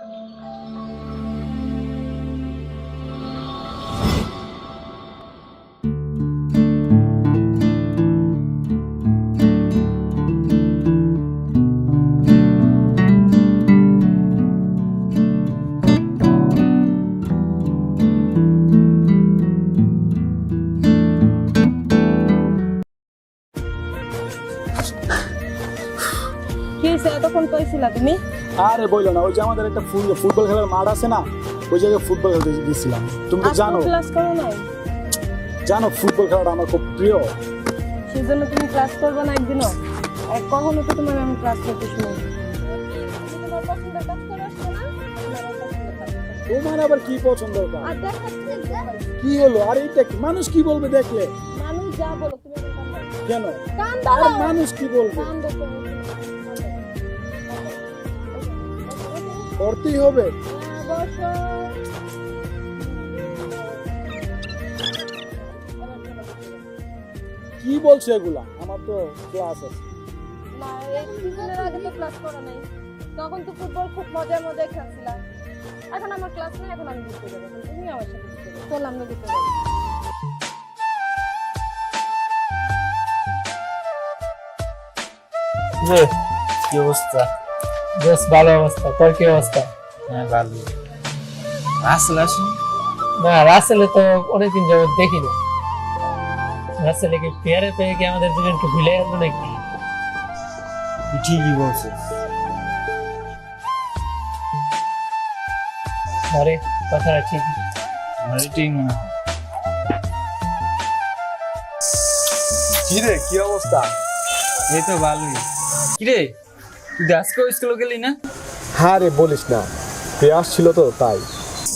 কি হয়েছে এতক্ষণ কইছিলা তুমি? আরে বললো না, ওই যে আমাদের একটা ফুটবল খেলার মাঠ আছে না, ওই জায়গায় ফুটবল খেলতে গেছিলাম। তুমি তো জানো ক্লাস করো নাই? জানো ফুটবল খেলাটা আমার খুব প্রিয়। সেজন্য তুমি ক্লাস করবে না একদিনও? আর কখনো তো তোমার আমি ক্লাস করতে শুনি। তোমার পছন্দের কাজ করে আসছো না? তোমার আবার কি পছন্দের কাজ? আর দেখাচ্ছি কি হলো? আর এইটা কি মানুষ কি বলবে দেখলে? মানুষ যা বলো তুমি কেন? কান আর দাও। মানুষ কি বলবে? কান দাও। করতেই হবে। বসো। কি বলছো এগুলা? আমার তো ক্লাস আছে। না, এই কিছুদিনের আগে তো ক্লাস করা নাই। তখন তো ফুটবল খুব মজায় খেলছিলাম। এখন আমার ক্লাস নেই, এখন আমি ঘুরতে যাবো। তুমি আমার সাথে ঘুরতে যাবো। চল আমরা ঘুরতে যাবো। কি অবস্থা? বেশ ভালো অবস্থা। তোর কি অবস্থা? হ্যাঁ ভালো। রাসেল আসুন না? রাসেলে তো অনেকদিন যাবত দেখি না। রাসেলে কি পেয়ারে পেয়ে কি আমাদের দুজনকে ভুলে গেল নাকি? ঠিকই বলছিস। আরে কথাটা ঠিকই। ঠিক মনে হয়। কি রে, কি অবস্থা? এই তো ভালোই। কিরে তুই আজকে স্কুলে গেলি না? হ্যাঁ রে, বলিস না, পেঁয়াজ ছিল তো তাই।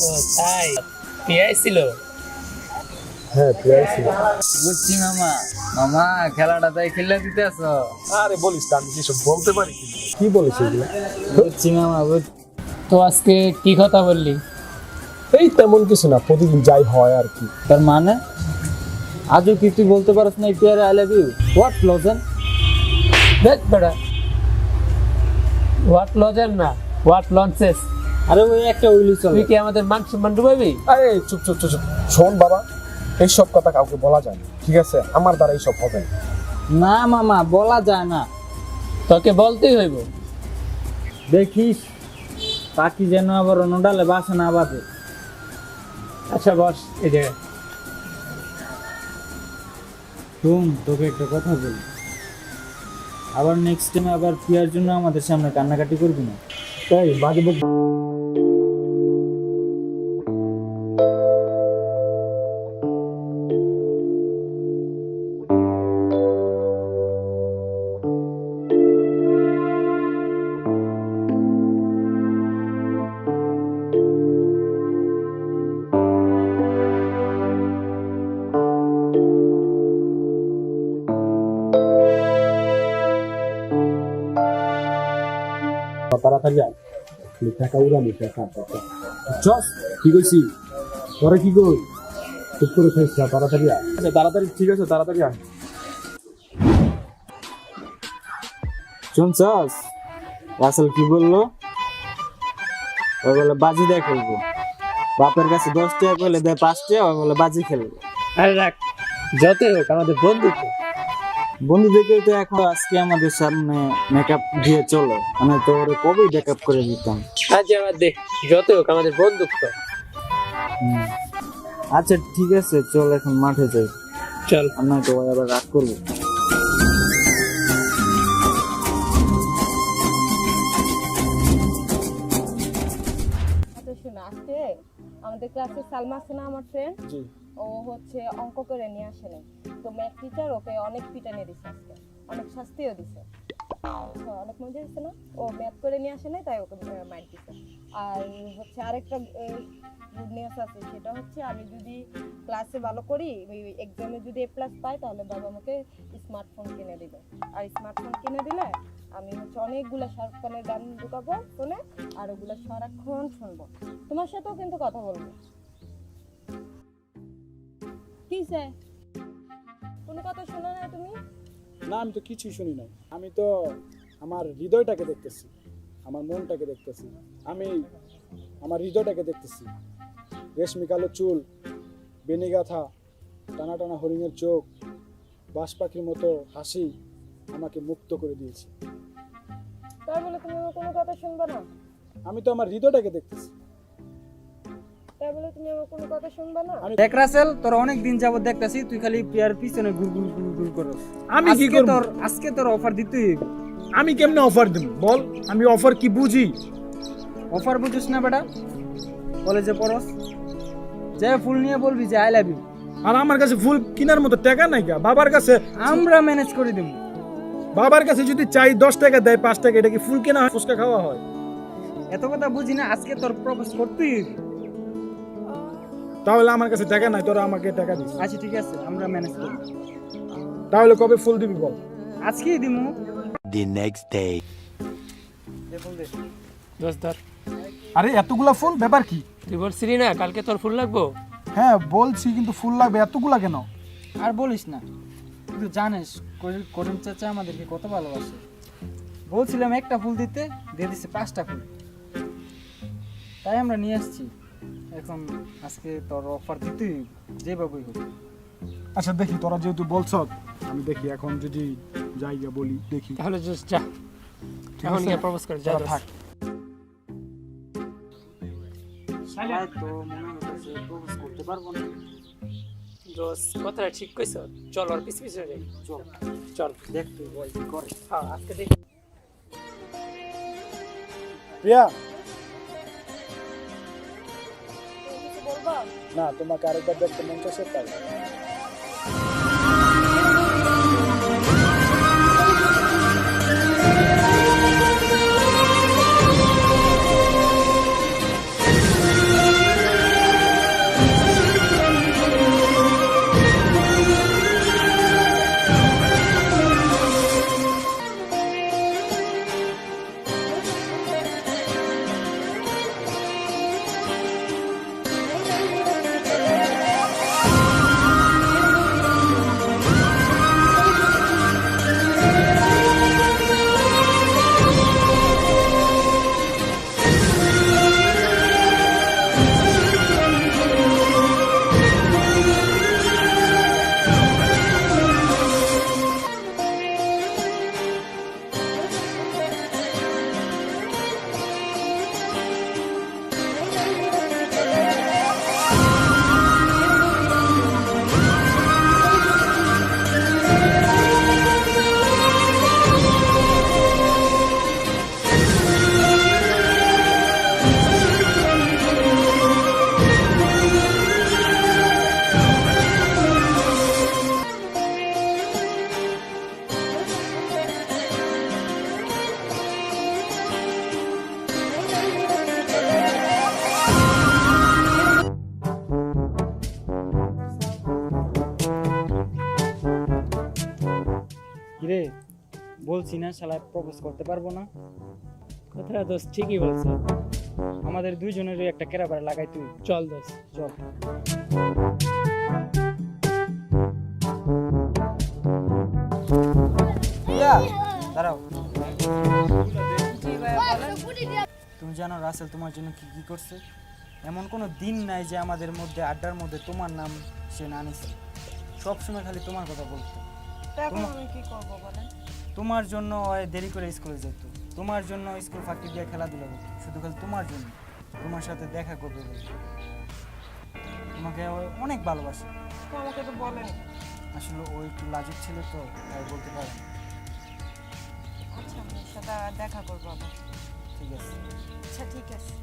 ও তাই, পেয়াই ছিল? হ্যাঁ পেঁয়াজ ছিল। বুঝছি মামা। মামা খেলাটা তাই খেলে দিতে আসো? আরে বলিস না, আমি কিছু বলতে পারি? কি বলিস এগুলো? বুঝছি মামা। তো আজকে কি কথা বললি? এই তেমন কিছু না, প্রতিদিন যাই হয় আর কি। তার মানে আজও কি তুই বলতে পারছ না পেয়ারে আই লাভ ইউ? হোয়াট লজেন? দেখ বেটা, হোয়াট লজেন না, হোয়াট লঞ্চেস। আরে ওই একটা উইলি চল। তুই কি আমাদের মান সম্মান ডুবাবি? আরে চুপ চুপ চুপ চুপ। শোন বাবা, এইসব কথা কাউকে বলা যায় না, ঠিক আছে? আমার দ্বারা এইসব হবে না। না মামা, বলা যায় না। তোকে বলতেই হইব। দেখিস পাখি যেন আবার অন্য ডালে বাসা না বাঁধে। আচ্ছা বস এই জায়গায়। শুন, তোকে একটা কথা বলি, আবার নেক্সট টাইম আবার পিয়ার জন্য আমাদের সামনে কান্নাকাটি করবি না। তাই বাজে বক। তাড়াতাড়ি আয়, টাকা উড়ানি টাকা। চস কি কইছি তোরা? কি কই চুপ করে খাইছ না? তাড়াতাড়ি আয়। আচ্ছা তাড়াতাড়ি, ঠিক আছে তাড়াতাড়ি আয়। শুনছস রাসেল কি বললো? ও বলে বাজি দিয়ে খেলবো। বাপের কাছে 10 টাকা করলে দেয় 5 টাকা, ও বলে বাজি খেলবো। আরে রাখ, যতই হোক আমাদের বন্ধু তো। বন্ধু দেখেই তো এখন আজকে আমাদের সামনে মেকআপ দিয়ে চলো, মানে তো ওরে কবেই ব্যাকআপ করে দিতাম। আচ্ছা আমার দেখ, যত হোক আমাদের বন্ধুত্ব। আচ্ছা ঠিক আছে, চল এখন মাঠে যাই। চল। আর নয়তো ওই আবার রাগ করবো। আচ্ছা শোনো, আজকে আমাদের ক্লাসে সালমা আছে না, আমার ফ্রেন্ড, জি। ও হচ্ছে অঙ্ক করে নিয়ে আসে নাই। তো ম্যাথ টিচার ওকে অনেক পিটানি দিছে, আজকে অনেক শাস্তিও দিছে। আচ্ছা, অনেক মজা হচ্ছে না? ও ম্যাথ করে নিয়ে আসে নাই তাই ওকে মাইন্ড দিছে। আর হচ্ছে আরেকটা গুড নিউজ আছে, সেটা হচ্ছে আমি যদি ক্লাসে ভালো করি, এক্সামে যদি A+ পাই, তাহলে বাবা আমাকে স্মার্টফোন কিনে দিবে। আর স্মার্টফোন কিনে দিলে আমি হচ্ছে অনেকগুলো শাহরুখ খানের গান ঢুকাবো ফোনে, আর ওগুলো সারাক্ষণ শুনবো। তোমার সাথেও কিন্তু কথা বলবো। কি স্যার, কোনো কথা শোনো না তুমি? না, আমি তো কিছুই শুনি নাই। আমি তো আমার হৃদয়টাকে দেখতেছি, আমার মনটাকে দেখতেছি। আমি আমার হৃদয়টাকে দেখতেছি। রেশমি কালো চুল, বেনি গাথা, টানা টানা হরিণের চোখ, বাস পাখির মতো হাসি আমাকে মুক্ত করে দিয়েছে। তার বলে তুমি আমার কোনো কথা শুনবে না? আমি তো আমার হৃদয়টাকে দেখতেছি। তার বলে তুমি আমার কোনো কথা শুনবে না? দেখ রাসেল, তোর অনেক দিন যাবত দেখতাছি তুই খালি প্রিয়ার পিছনে গুড়গুড় গুড়গুড় করস। আমি কি করব? আজকে তোর অফার দিতেই হইবে। আমি কেমনে অফার দেব বল? আমি অফার কি বুঝি? অফার বুঝিস না বেটা? কলেজে পড়স, যে ফুল নিয়ে বলবি যে আই লাভ ইউ। আর আমার কাছে ফুল কেনার মতো টাকা নাই গা। বাবার কাছে আমরা ম্যানেজ করে দেব। বাবার কাছে যদি চাই 10 টাকা দেয় 5 টাকা, এটা কি ফুল কেনা হয়? ফুচকা খাওয়া হয়? এত কথা বুঝি না, আজকে তোর প্রপোজ করতেই হইবে। তাহলে আমার কাছে টাকা নাই, তোরা আমাকে টাকা দিস। আচ্ছা ঠিক আছে, আমরা ম্যানেজ করব। তাহলে কবে ফুল দিবি বল? আজকেই দিমু। The next day. দোস্ত ধর, আরে এতগুলা ফুল ব্যাপার কি? তুই বলছিলি না কালকে তোর ফুল লাগবো? হ্যাঁ বলছি, কিন্তু ফুল লাগবে এতগুলা কেন? আর বলিস না, তুই জানিস করিম চাচা আমাদেরকে কত ভালোবাসে। বলছিলাম একটা ফুল দিতে, দিয়ে দিছে 5টা ফুল। তাই আমরা নিয়ে আসছি। এখন আজকে তোর অফার দিতেই হইবে, যেভাবেই হোক। আচ্ছা দেখি, তোরা যেহেতু বলছ, আমি দেখি এখন যদি জায়গা বলি দেখি। তাহলে জাস্ট যা, এখন গিয়ে প্রপোজ কর, যা তোরা থাক। সবাই তো মনে হচ্ছে প্রপোজ করতে পারবো না। দোস্ত কথাটা ঠিক কইছ, চল আর পিছ পিছনে যাই। চল চল দেখ তুই বল কি করে। হ্যাঁ আজকে দেখ। প্রিয়া, তুমি কিছু বলবা? না তোমাকে আরেকবার দেখতে মন চাইছে তাই। কিরে, বলছি না শালা প্রপোজ করতে পারবো না। কথাটা দোস্ত ঠিকই বলছে। আমাদের দুইজনেরই একটা কেরাবার লাগাই তুই। চল দোস্ত। চল। দাঁড়াও। জি ভাইয়া বলেন। তুমি জানো রাসেল তোমার জন্য কি কি করছে? এমন কোনো দিন নাই যে আমাদের মধ্যে আড্ডার মধ্যে তোমার নাম সে না নিছে। সবসময় খালি তোমার কথা বলতো। এখন আমি কি করব বলেন? তোমার জন্য ওই দেরি করে স্কুলে যেত, তোমার জন্য স্কুল ফাঁকি দিয়ে খেলাধুলা করতো, শুধু খালি তোমার জন্য, তোমার সাথে দেখা করবে বলে। তোমাকে ও অনেক ভালোবাসে। তো আমাকে তো বলেন। আসলে ও একটু লাজুক ছিল তো, তাই বলতে পারে না। আচ্ছা আমি ওর সাথে দেখা করবো আবার। ঠিক আছে। আচ্ছা ঠিক আছে।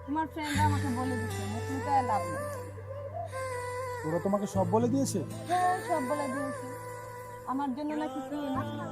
তোমার ফ্রেন্ডরা আমাকে বলে দিচ্ছে মুখে লাভ নেই। ওরা তোমাকে সব বলে দিয়েছে? হ্যাঁ সব বলে দিয়েছে। আমার জন্য নাকি কি এনেছে।